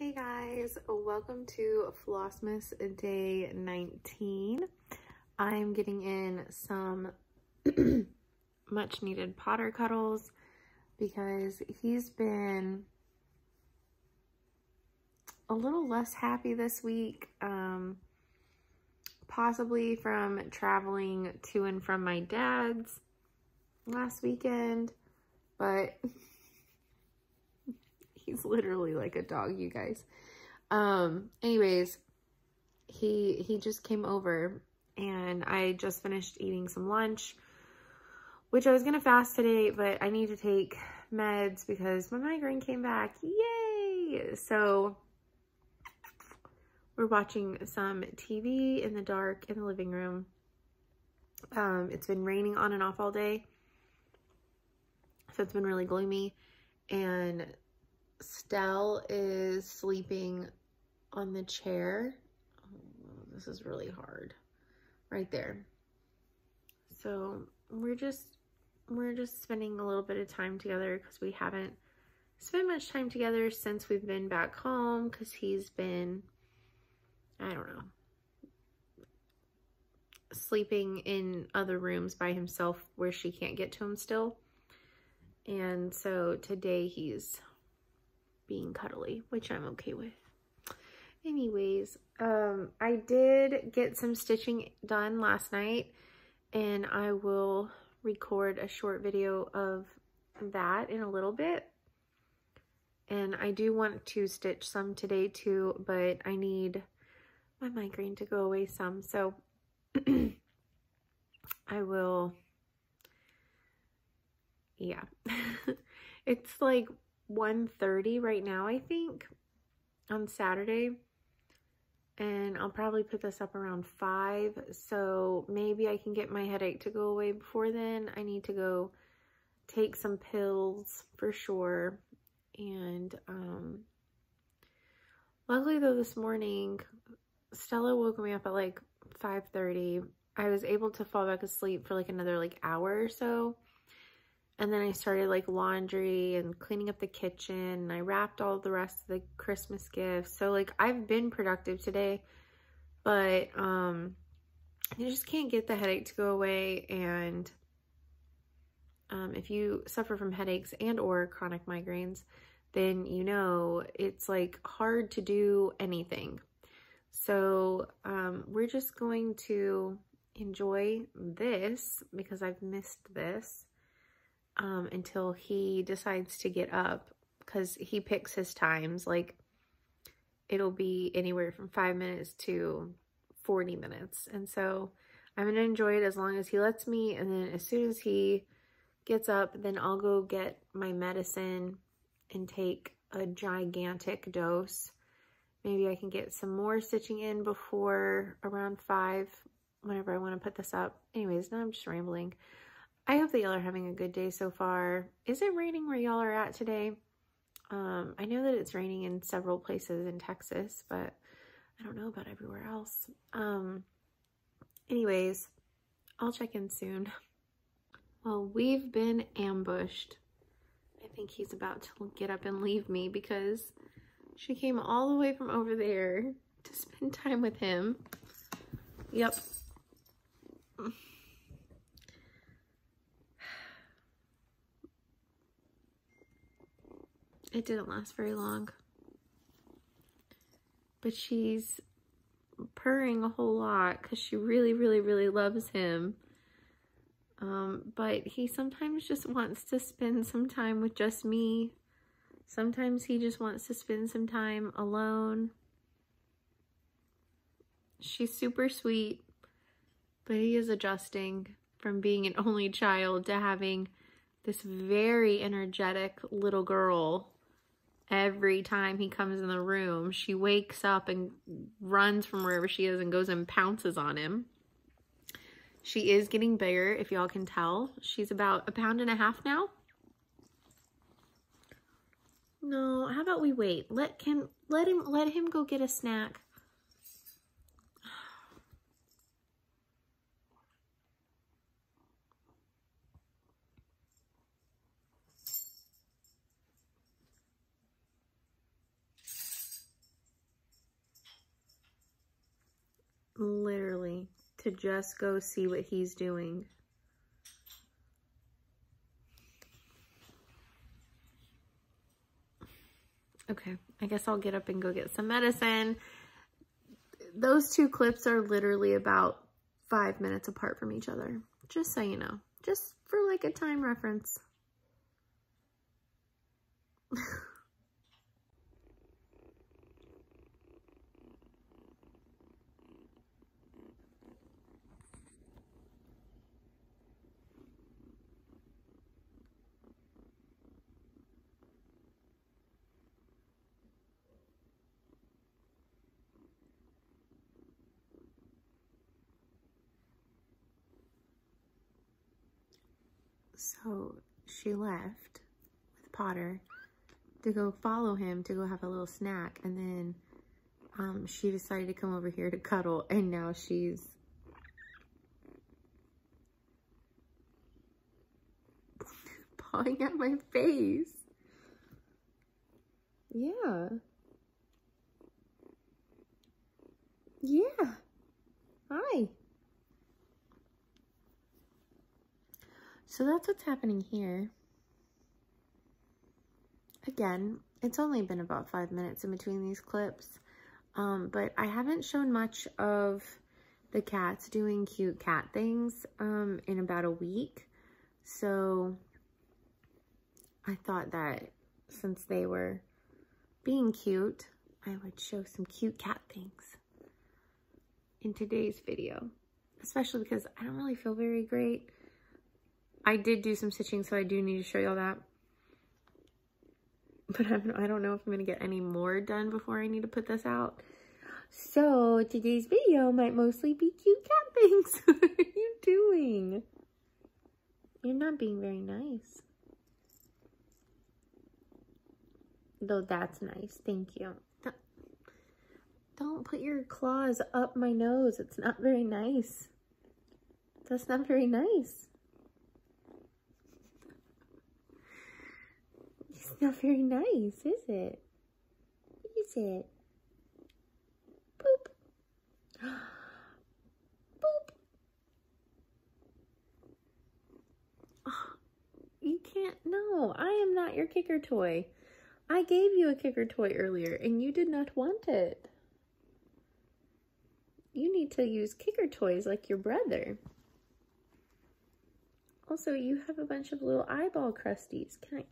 Hey guys, welcome to Vlogmas day 19. I'm getting in some much needed Potter cuddles because he's been a little less happy this week, possibly from traveling to and from my dad's last weekend, but he's literally like a dog, you guys. Anyways, he just came over and I just finished eating some lunch, which I was gonna fast today, but I need to take meds because my migraine came back. Yay! So we're watching some TV in the dark in the living room. It's been raining on and off all day, so it's been really gloomy, and Stell is sleeping on the chair. Oh, this is really hard. Right there. So we're just spending a little bit of time together because we haven't spent much time together since we've been back home, because he's been, I don't know, sleeping in other rooms by himself where she can't get to him still. And so today he's being cuddly, which I'm okay with. Anyways, I did get some stitching done last night, and I will record a short video of that in a little bit. And I do want to stitch some today too, but I need my migraine to go away some, so I will, yeah. It's like 1:30 right now, I think, on Saturday, and I'll probably put this up around 5, so maybe I can get my headache to go away before then. I need to go take some pills for sure. And luckily though, this morning Stella woke me up at like 5:30. I was able to fall back asleep for like another like hour or so. And then I started like laundry and cleaning up the kitchen, and I wrapped all the rest of the Christmas gifts. So like I've been productive today, but you just can't get the headache to go away. And if you suffer from headaches and or chronic migraines, then you know it's like hard to do anything. So we're just going to enjoy this because I've missed this. Until he decides to get up, because he picks his times. Like, it'll be anywhere from 5 minutes to 40 minutes. And so I'm going to enjoy it as long as he lets me. And then as soon as he gets up, then I'll go get my medicine and take a gigantic dose. Maybe I can get some more stitching in before around 5, whenever I want to put this up. Anyways, now I'm just rambling. I hope that y'all are having a good day so far. Is it raining where y'all are at today? I know that it's raining in several places in Texas, but I don't know about everywhere else. Anyways, I'll check in soon. Well, we've been ambushed. I think he's about to get up and leave me because she came all the way from over there to spend time with him. Yep. It didn't last very long, but she's purring a whole lot because she really, really, really loves him. But he sometimes just wants to spend some time with just me. Sometimes he just wants to spend some time alone. She's super sweet, but he is adjusting from being an only child to having this very energetic little girl. Every time he comes in the room, she wakes up and runs from wherever she is and goes and pounces on him. She is getting bigger, if y'all can tell. She's about 1.5 pounds now. No, how about we wait? Let him go get a snack. to just go see what he's doing. Okay, I guess I'll get up and go get some medicine. Those two clips are literally about 5 minutes apart from each other. Just so you know. Just for like a time reference. So she left with Potter to go follow him to go have a little snack, and then she decided to come over here to cuddle, and now she's pawing at my face. Yeah. Yeah. Hi. So that's what's happening here. Again, it's only been about 5 minutes in between these clips, but I haven't shown much of the cats doing cute cat things in about a week. So I thought that since they were being cute, I would show some cute cat things in today's video, especially because I don't really feel very great. I did do some stitching, so I do need to show y'all that. But I don't know if I'm going to get any more done before I need to put this out. So today's video might mostly be cute cat things. What are you doing? You're not being very nice. Though that's nice. Thank you. Don't put your claws up my nose. It's not very nice. That's not very nice. It's not very nice, is it? Is it? Boop. Boop. Oh, you can't, no, I am not your kicker toy. I gave you a kicker toy earlier and you did not want it. You need to use kicker toys like your brother. Also, you have a bunch of little eyeball crusties. Can I?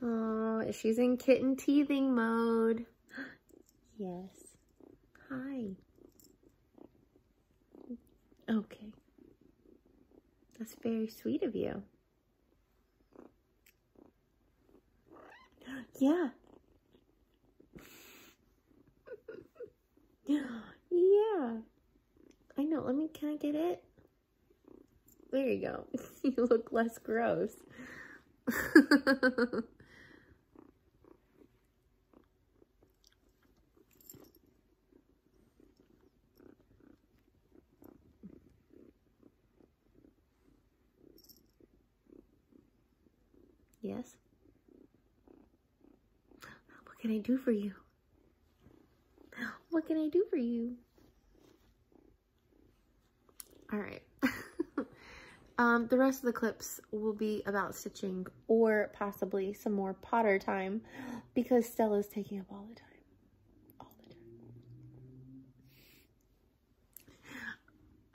Oh, she's in kitten teething mode. Yes. Hi. Okay. That's very sweet of you. Yeah. Yeah. I know. Can I get it? There you go. You look less gross. Yes? What can I do for you? What can I do for you? All right. The rest of the clips will be about stitching or possibly some more Potter time because Stella's taking up all the time. All the time.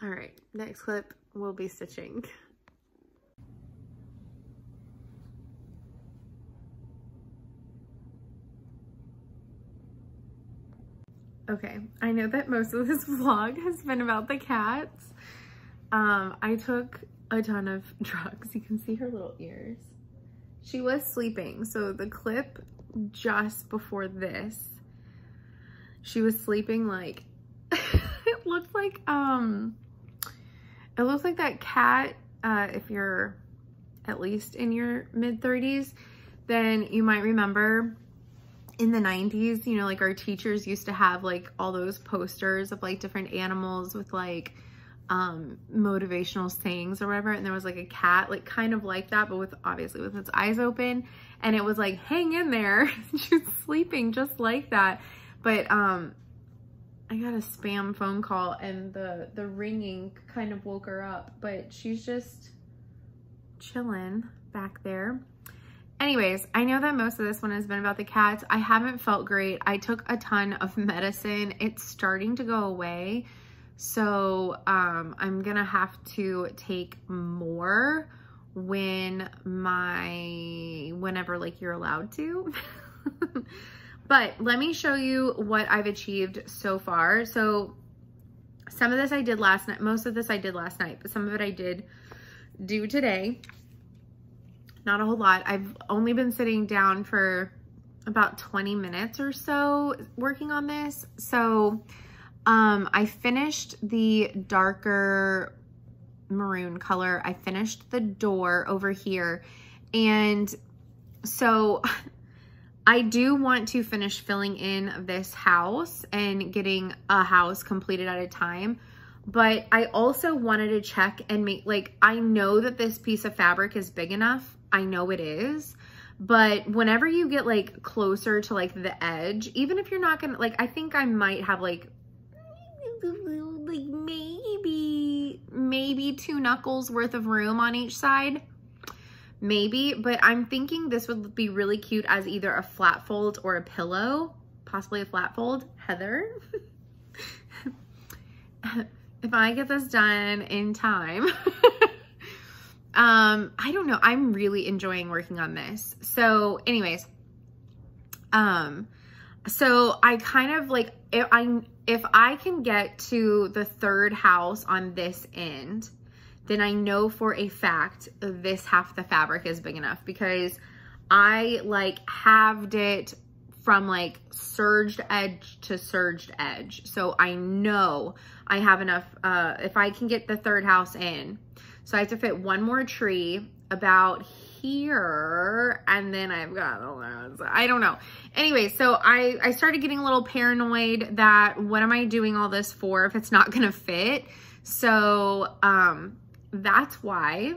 All right, next clip will be stitching. Okay, I know that most of this vlog has been about the cats. I took a ton of drugs. You can see her little ears. She was sleeping, so the clip just before this, she was sleeping like it looks like that cat, if you're at least in your mid-30s, then you might remember in the 90s, you know, like our teachers used to have like all those posters of like different animals with like motivational sayings or whatever, and there was like a cat like kind of like that, but with obviously with its eyes open, and it was like, hang in there. She was sleeping just like that. But I got a spam phone call and the ringing kind of woke her up, but she's just chilling back there. Anyways, I know that most of this one has been about the cats. I haven't felt great. I took a ton of medicine. It's starting to go away. So I'm gonna have to take more whenever like you're allowed to. But let me show you what I've achieved so far. So some of this I did last night. Most of this I did last night, but some of it I did do today. Not a whole lot. I've only been sitting down for about 20 minutes or so working on this. So I finished the darker maroon color. I finished the door over here. And so I do want to finish filling in this house and getting a house completed at a time. But I also wanted to check and make, like, I know that this piece of fabric is big enough. I know it is. But whenever you get like closer to like the edge, even if you're not gonna, like, I think I might have like maybe 2 knuckles worth of room on each side. Maybe, but I'm thinking this would be really cute as either a flat fold or a pillow, possibly a flat fold. Heather, if I get this done in time, I don't know. I'm really enjoying working on this. So anyways, so I kind of like, if I can get to the 3rd house on this end, then I know for a fact this half the fabric is big enough, because I like halved it from like serged edge to serged edge. So I know I have enough, if I can get the 3rd house in. So I have to fit one more tree about here, and then I've got, I don't know. Anyway, so I started getting a little paranoid that what am I doing all this for if it's not gonna fit? So that's why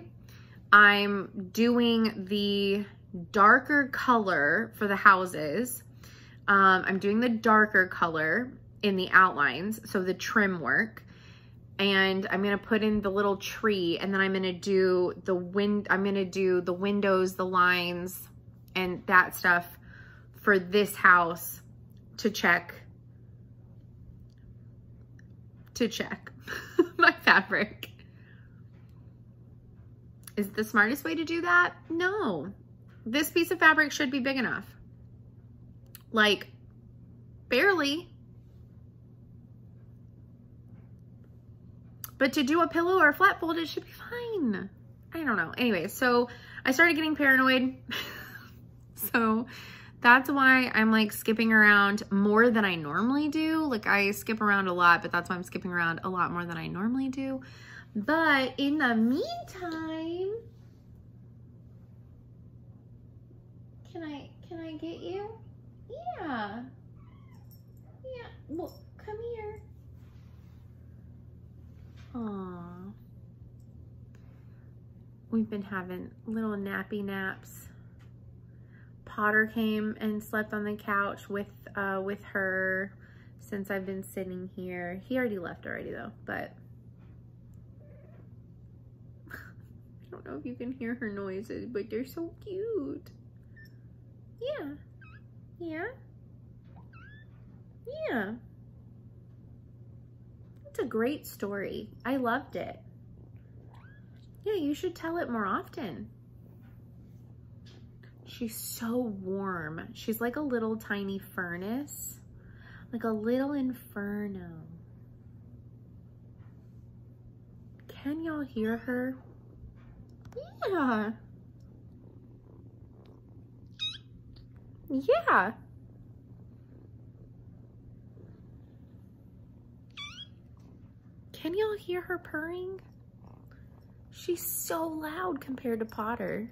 I'm doing the darker color for the houses. I'm doing the darker color in the outlines, so the trim work. And I'm gonna put in the little tree, and then I'm gonna do the windows, the lines, and that stuff for this house to check my fabric. Is it the smartest way to do that? No. This piece of fabric should be big enough. Like, barely. But to do a pillow or a flat fold, it should be fine. I don't know. Anyway, so I started getting paranoid. So that's why I'm like skipping around more than I normally do. Like, I skip around a lot, but that's why I'm skipping around a lot more than I normally do. But in the meantime, can I get you? Yeah. Yeah. Well, come here. Aww. We've been having little nappy naps. Potter came and slept on the couch with her since I've been sitting here. He already left already though, but I don't know if you can hear her noises, but they're so cute. Yeah. Yeah. Yeah. It's a great story. I loved it. Yeah, you should tell it more often. She's so warm. She's like a little tiny furnace, like a little inferno. Can y'all hear her? Yeah. Yeah. Can y'all hear her purring? She's so loud compared to Potter.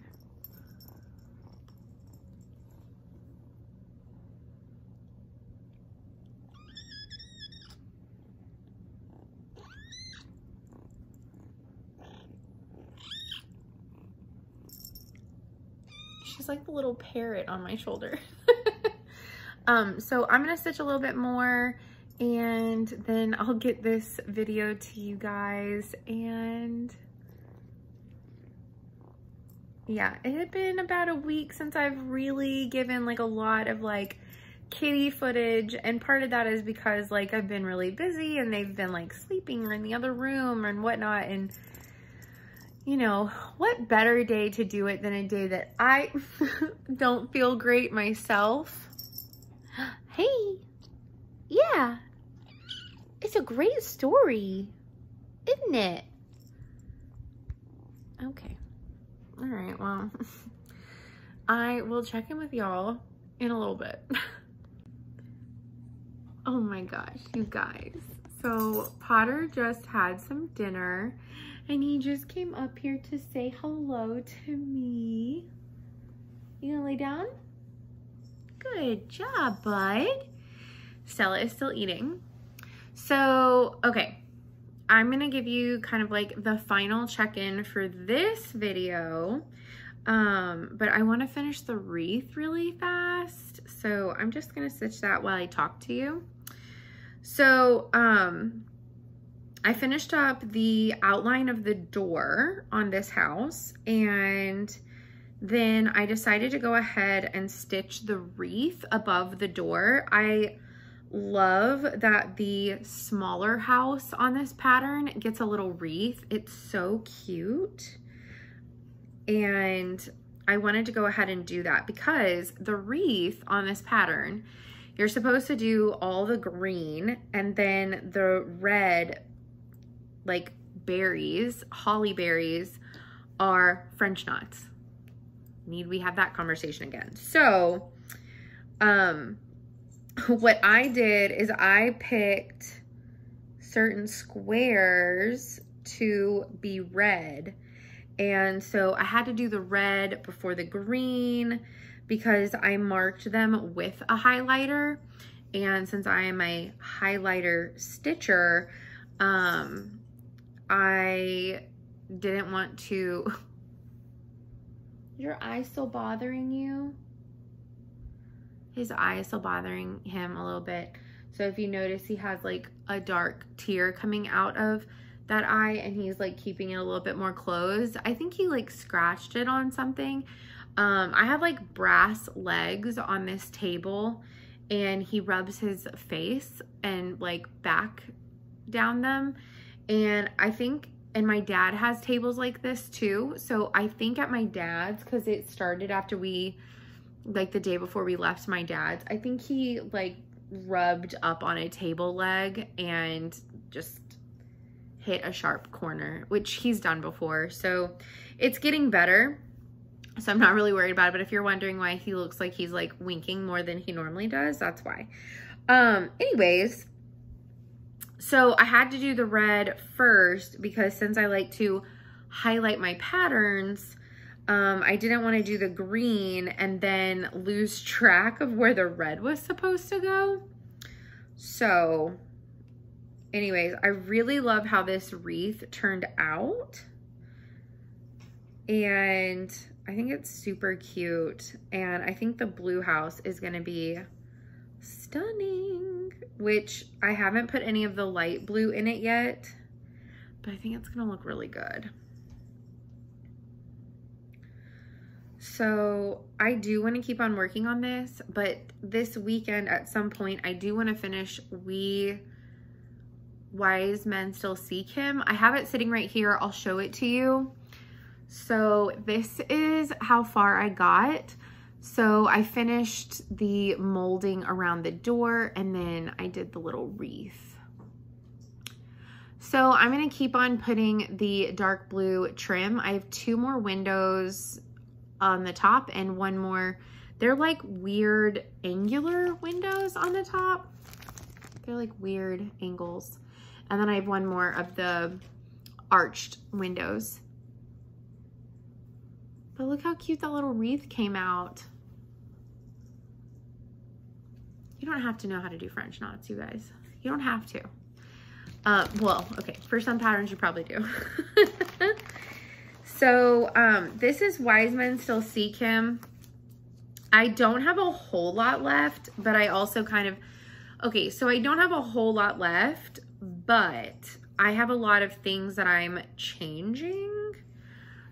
She's like the little parrot on my shoulder. So I'm gonna stitch a little bit more, And then I'll get this video to you guys. And yeah, it had been about a week since I've really given like a lot of like kitty footage, and part of that is because like I've been really busy and they've been like sleeping or in the other room and whatnot. And you know, what better day to do it than a day that I don't feel great myself? Hey, yeah, it's a great story, isn't it? Okay. All right, well, I will check in with y'all in a little bit. Oh my gosh, you guys. So Potter just had some dinner and he just came up here to say hello to me. You gonna lay down? Good job, bud. Stella is still eating. So, okay. I'm gonna give you kind of like the final check-in for this video. But I wanna finish the wreath really fast. So I'm just gonna stitch that while I talk to you. So, I finished up the outline of the door on this house, and then I decided to go ahead and stitch the wreath above the door. I love that the smaller house on this pattern gets a little wreath. It's so cute. And I wanted to go ahead and do that because the wreath on this pattern, you're supposed to do all the green and then the red, like berries, holly berries, are French knots. Need we have that conversation again? So, what I did is I picked certain squares to be red. And so I had to do the red before the green because I marked them with a highlighter. And since I am a highlighter stitcher, I didn't want to... Is your eye still bothering you? His eye is still bothering him a little bit. So if you notice, he has like a dark tear coming out of that eye and he's like keeping it a little bit more closed. I think he like scratched it on something. I have like brass legs on this table and he rubs his face and like back down them. And I think, and my dad has tables like this too. So I think at my dad's, cause it started after we, like the day before we left my dad's, I think he like rubbed up on a table leg and just hit a sharp corner, which he's done before. So it's getting better. So I'm not really worried about it. But if you're wondering why he looks like he's like winking more than he normally does, that's why. Anyways, so I had to do the red first because since I like to highlight my patterns, I didn't want to do the green and then lose track of where the red was supposed to go. So anyways, I really love how this wreath turned out. And I think it's super cute. And I think the blue house is going to be stunning, which I haven't put any of the light blue in it yet, but I think it's going to look really good. So I do want to keep on working on this, but this weekend at some point, I do want to finish Wise Men Still Seek Him. I have it sitting right here. I'll show it to you. So this is how far I got. So I finished the molding around the door and then I did the little wreath. So I'm going to keep on putting the dark blue trim. I have 2 more windows on the top and 1 more. They're like weird angular windows on the top. They're like weird angles. And then I have 1 more of the arched windows. But look how cute that little wreath came out. You don't have to know how to do French knots, you guys. You don't have to. Well, okay, for some patterns you probably do. So this is Wise Men Still Seek Him. I don't have a whole lot left, but I also kind of Okay, so I don't have a whole lot left, but I have a lot of things that I'm changing.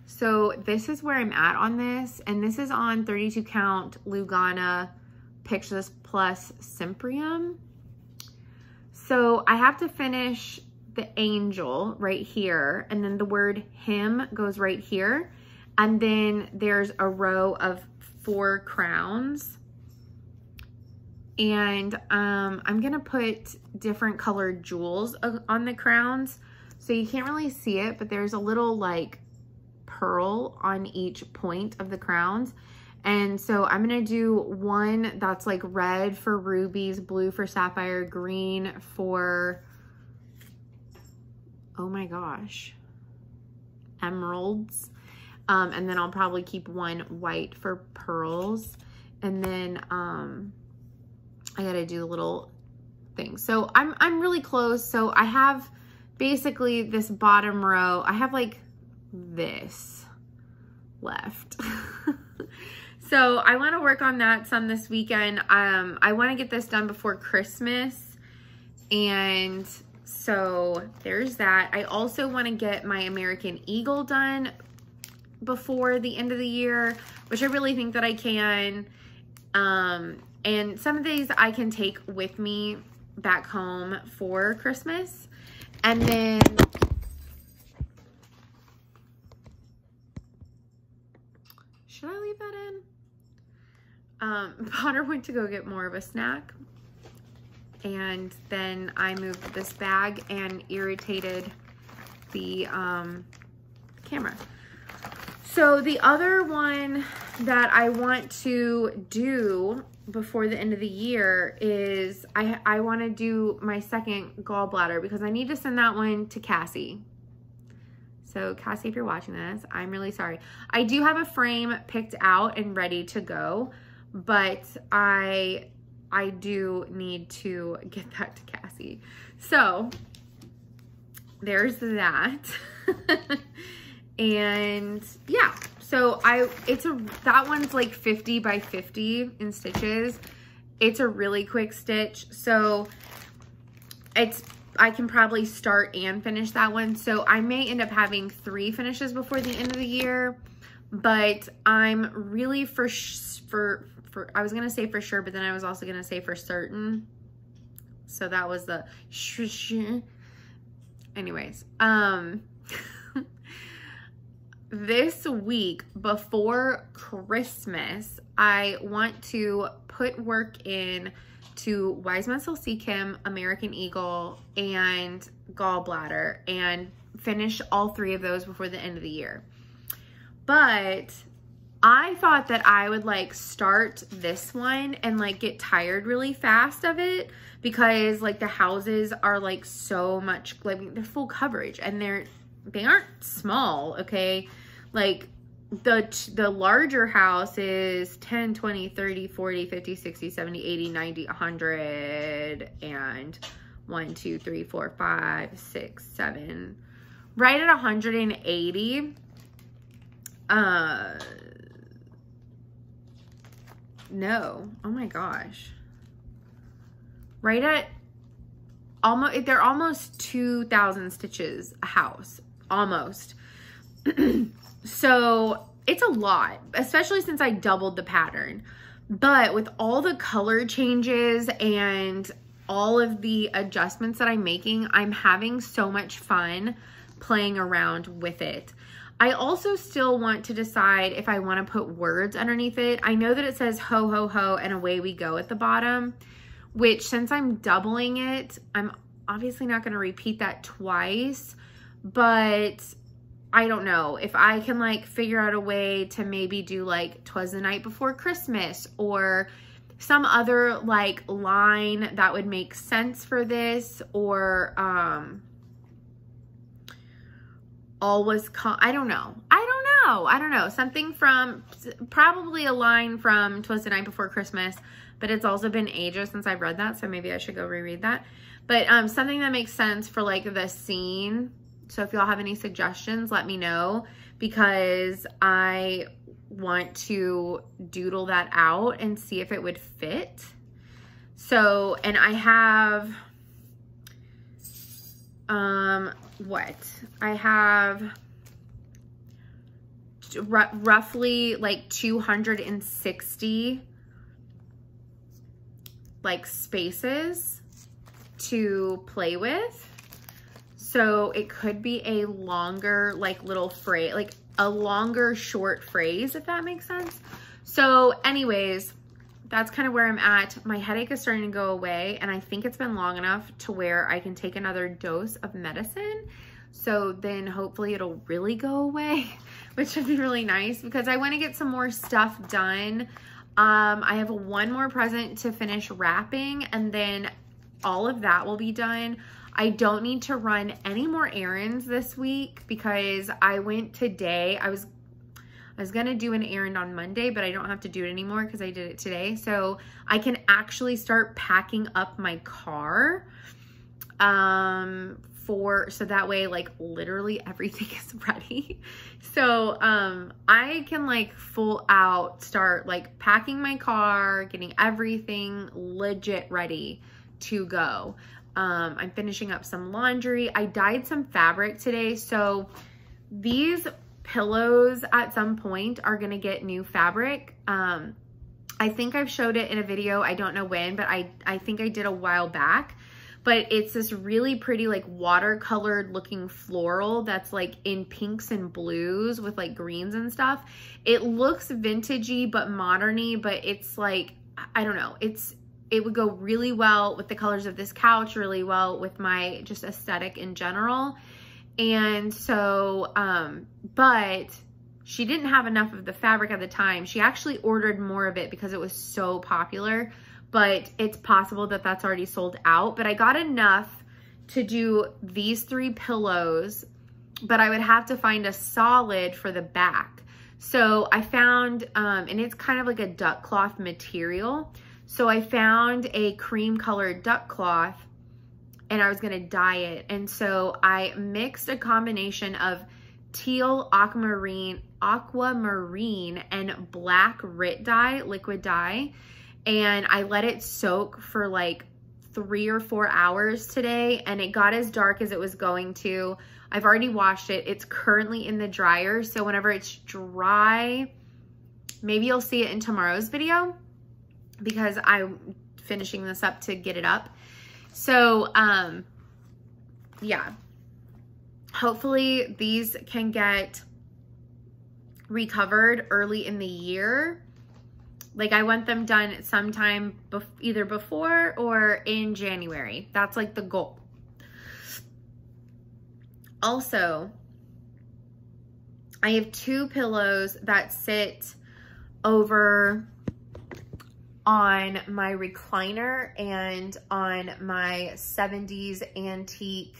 So this is where I'm at on this, and this is on 32 count Lugana Pictures Plus Simprium. So I have to finish the angel right here, and then the word him goes right here, and then there's a row of 4 crowns. And I'm gonna put different colored jewels on the crowns. So you can't really see it, but there's a little like pearl on each point of the crowns. And so I'm gonna do one that's like red for rubies, blue for sapphire, green for, oh my gosh, emeralds. And then I'll probably keep one white for pearls. And then I gotta do a little thing. So I'm really close. So I have basically this bottom row. I have like this left. So I want to work on that some this weekend. I want to get this done before Christmas. And so there's that. I also want to get my American Eagle done before the end of the year, which I really think that I can. And some of these I can take with me back home for Christmas. And then should I leave that in? Potter went to go get more of a snack. And then I moved this bag and irritated the camera. So the other one that I want to do before the end of the year is I want to do my second gallbladder, because I need to send that one to Cassie. So Cassie, if you're watching this, I'm really sorry. I do have a frame picked out and ready to go, but I do need to get that to Cassie. So there's that. And yeah, so that one's like 50 by 50 in stitches. It's a really quick stitch. So I can probably start and finish that one. So I may end up having 3 finishes before the end of the year, but I'm really I was gonna say for sure, but then I was also gonna say for certain. So that was the anyways. This week before Christmas, I want to put work in to Wise Muscle Sea Kim, American Eagle, and Gallbladder, and finish all 3 of those before the end of the year. But I thought that I would like start this one and like get tired really fast of it, because like the houses are like so much, like they're full coverage, and they aren't small, okay? Like the larger house is 10, 20, 30, 40, 50, 60, 70, 80, 90, 100, and 1, 2, 3, 4, 5, 6, 7, right at 180. No, oh my gosh. Right at almost, they're almost 2,000 stitches a house, almost. So it's a lot, especially since I doubled the pattern. But with all the color changes and all of the adjustments that I'm making, I'm having so much fun playing around with it. I also still want to decide if I want to put words underneath it. I know that it says ho, ho, ho, and away we go at the bottom, which since I'm doubling it, I'm obviously not going to repeat that twice, but I don't know if I can like figure out a way to maybe do like 'twas the night before Christmas, or some other like line that would make sense for this, or all was I don't know. Something from, probably a line from 'twas the night before Christmas, but it's also been ages since I've read that, so maybe I should go reread that. But something that makes sense for like the scene. So if y'all have any suggestions, let me know, because I want to doodle that out and see if it would fit. So, and I have, I have roughly like 260 like spaces to play with. So it could be a longer like little phrase, like a longer short phrase, if that makes sense. So anyways, that's kind of where I'm at. My headache is starting to go away, and I think it's been long enough to where I can take another dose of medicine. So then hopefully it'll really go away, which would be really nice because I want to get some more stuff done. I have one more present to finish wrapping, and then all of that will be done. I don't need to run any more errands this week because I went today. I was gonna do an errand on Monday, but I don't have to do it anymore because I did it today. So I can actually start packing up my car so that way like literally everything is ready. So I can like full out start like packing my car, getting everything legit ready to go. I'm finishing up some laundry. I dyed some fabric today. So these pillows at some point are gonna get new fabric. I think I've showed it in a video. I don't know when, but I think I did a while back. But it's this really pretty like watercolored looking floral that's like in pinks and blues with like greens and stuff. It looks vintagey but moderny, but it's like, I don't know, it would go really well with the colors of this couch, really well with my just aesthetic in general. And so, but she didn't have enough of the fabric at the time. She actually ordered more of it because it was so popular, but it's possible that that's already sold out. But I got enough to do these 3 pillows, but I would have to find a solid for the back. So I found, and it's kind of like a duck cloth material. So I found a cream colored duck cloth, and I was gonna dye it. And so I mixed a combination of teal, aquamarine, and black RIT dye, liquid dye. And I let it soak for like 3 or 4 hours today, and it got as dark as it was going to. I've already washed it. It's currently in the dryer. So whenever it's dry, maybe you'll see it in tomorrow's video because I'm finishing this up to get it up. So, yeah, hopefully these can get recovered early in the year. Like I want them done sometime either before or in January. That's like the goal. Also, I have 2 pillows that sit over on my recliner and on my 70s antique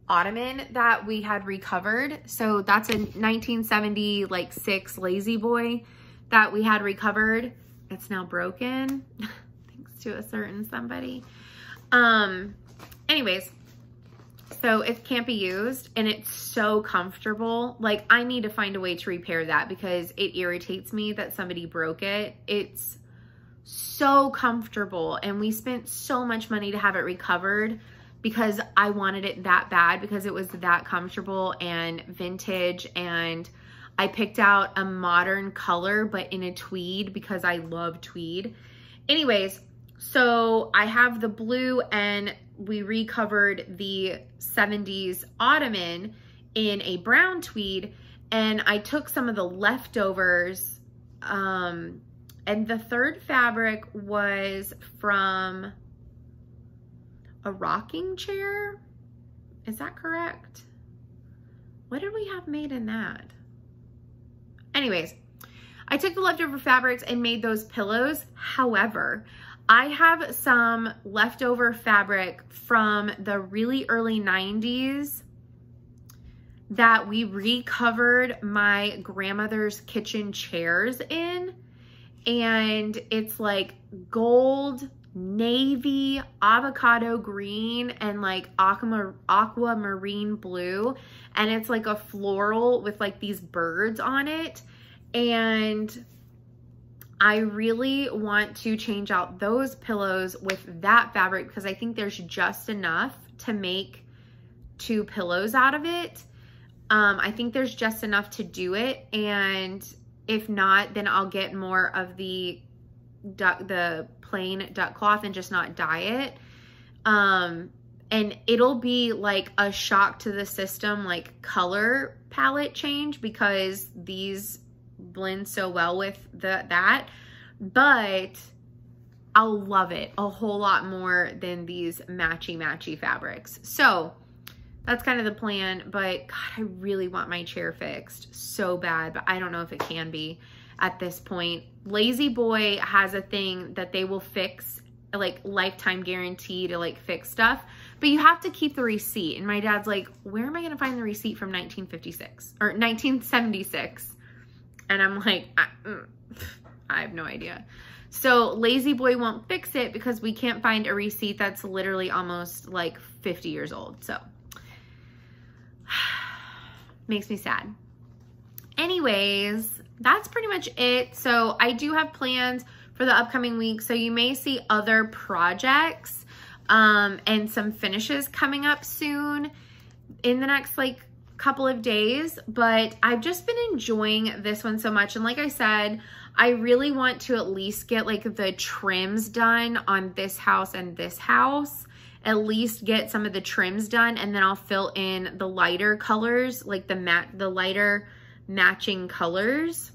ottoman that we had recovered. So that's a 1970 like 6 Lazy Boy that we had recovered. It's now broken thanks to a certain somebody. Anyways, so it can't be used and it's so comfortable. Like I need to find a way to repair that because it irritates me that somebody broke it. It's so comfortable, and we spent so much money to have it recovered because I wanted it that bad because it was that comfortable and vintage, and I picked out a modern color but in a tweed because I love tweed. Anyways, so I have the blue, and we recovered the 70s ottoman in a brown tweed, and I took some of the leftovers, and the third fabric was from a rocking chair. Is that correct? What did we have made in that? Anyways, I took the leftover fabrics and made those pillows. However, I have some leftover fabric from the really early 90s that we recovered my grandmother's kitchen chairs in. And it's like gold, navy, avocado green, and like aquamarine blue. And it's like a floral with like these birds on it. And I really want to change out those pillows with that fabric because I think there's just enough to make 2 pillows out of it. I think there's just enough to do it, and if not, then I'll get more of the plain duck cloth and just not dye it. And it'll be like a shock to the system, like color palette change, because these blend so well with that, but I'll love it a whole lot more than these matchy fabrics. So that's kind of the plan, but God, I really want my chair fixed so bad, but I don't know if it can be at this point. Lazy Boy has a thing that they will fix, like lifetime guarantee to like fix stuff, but you have to keep the receipt. And my dad's like, where am I gonna find the receipt from 1956 or 1976? And I'm like, I have no idea. So Lazy Boy won't fix it because we can't find a receipt that's literally almost like 50 years old. So makes me sad. Anyways, that's pretty much it. So I do have plans for the upcoming week. So you may see other projects and some finishes coming up soon in the next like couple of days, but I've just been enjoying this one so much. And like I said, I really want to at least get like the trims done on this house and this house, at least get some of the trims done, and then I'll fill in the lighter colors, like the lighter matching colors,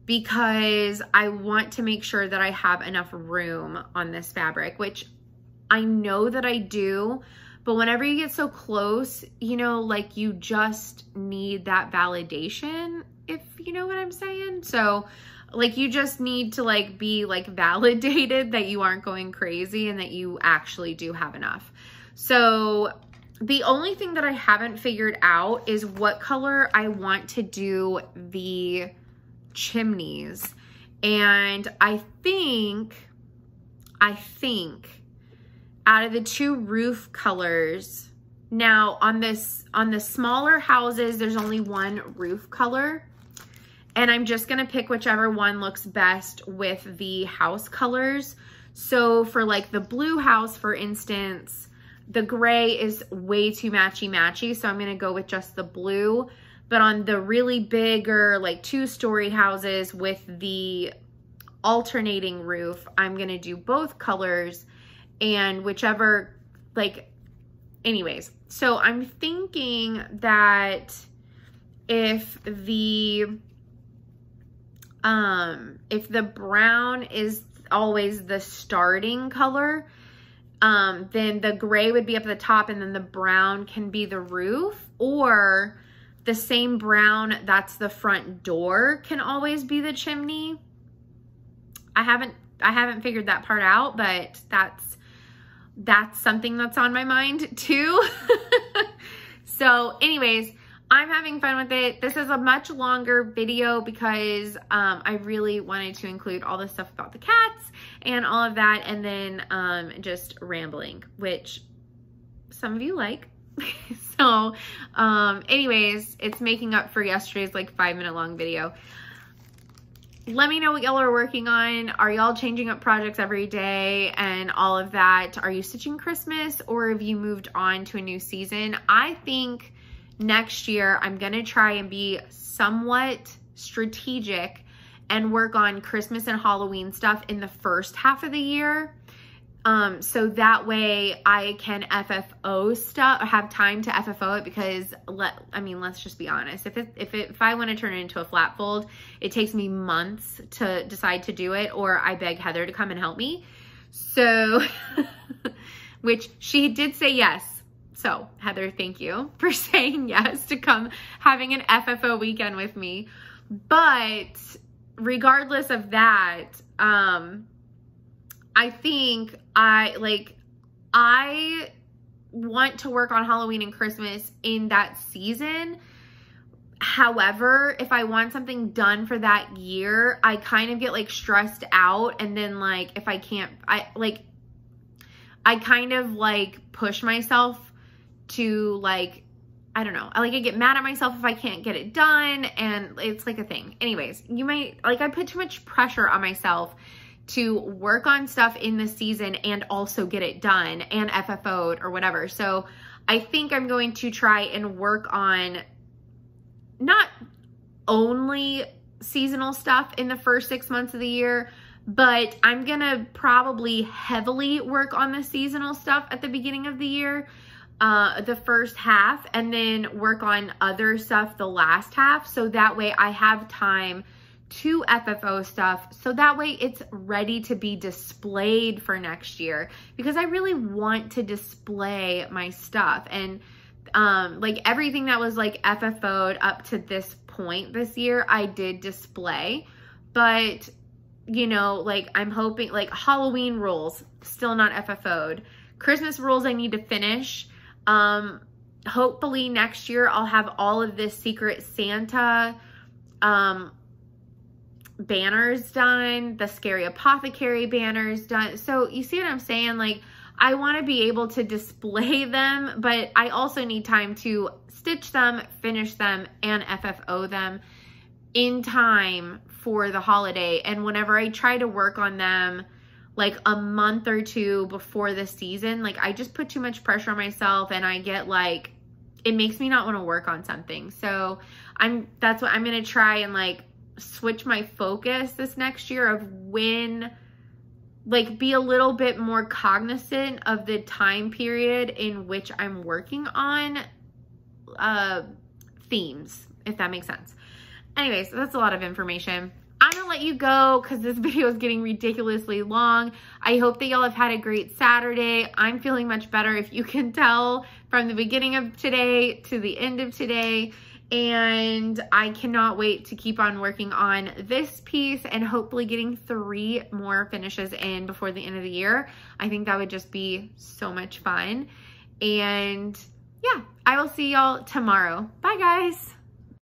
because I want to make sure that I have enough room on this fabric, which I know that I do, but whenever you get so close, you know, like you just need that validation, if you know what I'm saying. So like you just need to like be like validated that you aren't going crazy and that you actually do have enough. So the only thing that I haven't figured out is what color I want to do the chimneys. And I think out of the 2 roof colors, now on the smaller houses, there's only 1 roof color. And I'm just gonna pick whichever one looks best with the house colors. So for like the blue house, for instance, the gray is way too matchy, so I'm gonna go with just the blue. But on the really bigger, like 2-story houses with the alternating roof, I'm gonna do both colors, and whichever, like, anyways. So I'm thinking that if the brown is always the starting color, then the gray would be up at the top and then the brown can be the roof, or the same brown that's the front door can always be the chimney. I haven't figured that part out, but that's something that's on my mind too. So anyways, I'm having fun with it. This is a much longer video because I really wanted to include all the stuff about the cats and all of that, and then just rambling, which some of you like. So anyways, it's making up for yesterday's like 5-minute long video. Let me know what y'all are working on. Are y'all changing up projects every day and all of that? Are you stitching Christmas, or have you moved on to a new season? I think next year I'm gonna try and be somewhat strategic and work on Christmas and Halloween stuff in the first half of the year. So that way I can FFO stuff, or have time to FFO it, because let's just be honest. If I want to turn it into a flat fold, it takes me months to decide to do it, or I beg Heather to come and help me. So, which she did say yes. So Heather, thank you for saying yes to come having an FFO weekend with me. But regardless of that, I think I want to work on Halloween and Christmas in that season. However, if I want something done for that year, I kind of get like stressed out. And then like, if I can't, I kind of like push myself to like I don't know. Like I get mad at myself if I can't get it done, and it's like a thing. Anyways, you might, like I put too much pressure on myself to work on stuff in the season and also get it done and FFO'd or whatever. So I think I'm going to try and work on not only seasonal stuff in the first 6 months of the year, but I'm gonna probably heavily work on the seasonal stuff at the beginning of the year, the first half, and then work on other stuff the last half. So that way I have time to FFO stuff. So that way it's ready to be displayed for next year, because I really want to display my stuff. And like everything that was like FFO'd up to this point this year, I did display. But you know, like I'm hoping, like Halloween rules, still not FFO'd. Christmas rules I need to finish. Hopefully next year I'll have all of this Secret Santa banners done, the Scary Apothecary banners done. So you see what I'm saying? Like I want to be able to display them, but I also need time to stitch them, finish them, and FFO them in time for the holiday. And whenever I try to work on them like a month or two before the season, like I just put too much pressure on myself, and I get like, it makes me not want to work on something. So that's what I'm going to try and like switch my focus this next year of when, like be a little bit more cognizant of the time period in which I'm working on themes, if that makes sense. Anyways, that's a lot of information. I'm gonna let you go because this video is getting ridiculously long. I hope that y'all have had a great Saturday. I'm feeling much better, if you can tell, from the beginning of today to the end of today. And I cannot wait to keep on working on this piece and hopefully getting 3 more finishes in before the end of the year. I think that would just be so much fun. And yeah, I will see y'all tomorrow. Bye guys.